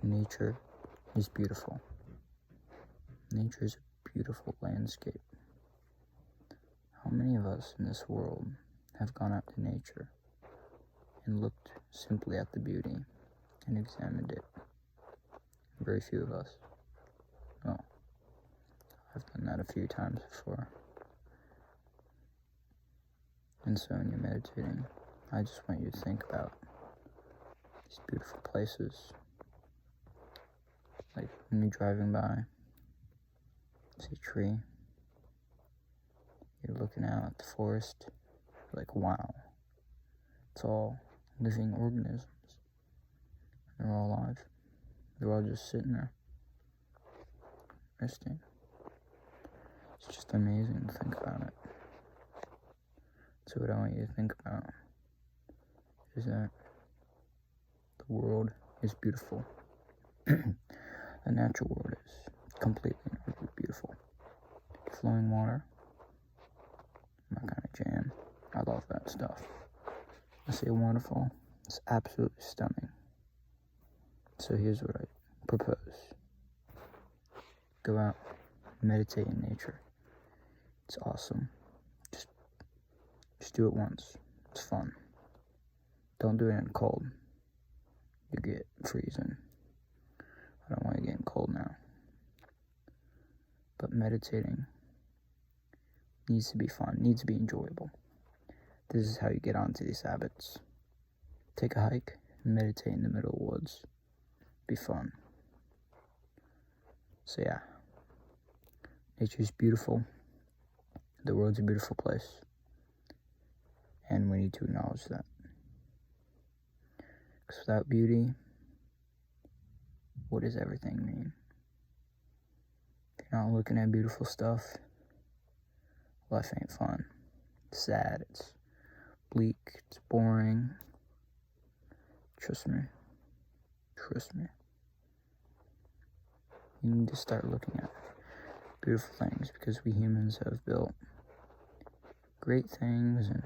Nature is beautiful. Nature is a beautiful landscape. How many of us in this world have gone out to nature and looked simply at the beauty and examined it? Very few of us. Well, I've done that a few times before. And so when you're meditating, I just want you to think about these beautiful places. Like when you're driving by, see a tree, you're looking out at the forest, you're like, wow, it's all living organisms. They're all alive. They're all just sitting there, resting. It's just amazing to think about it. So what I want you to think about is that the world is beautiful. The natural world is completely and utterly beautiful. Flowing water, my kind of jam. I love that stuff. I say wonderful. It's absolutely stunning. So here's what I propose. Go out, meditate in nature. It's awesome. Just do it once. It's fun. Don't do it in cold. You get freezing. I don't want you getting cold now. But meditating needs to be fun, needs to be enjoyable. This is how you get onto these habits. Take a hike, meditate in the middle of the woods. Be fun. So yeah, nature's beautiful. The world's a beautiful place. And we need to acknowledge that. Because without beauty, what does everything mean? If you're not looking at beautiful stuff, life ain't fun. It's sad, it's bleak, it's boring. Trust me. You need to start looking at beautiful things, because we humans have built great things and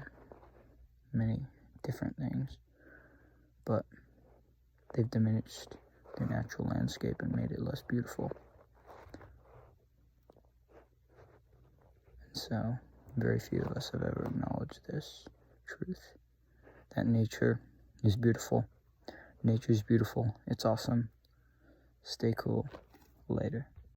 many different things, but they've diminished the natural landscape and made it less beautiful. And so, very few of us have ever acknowledged this truth, that nature is beautiful. Nature is beautiful. It's awesome. Stay cool. Later.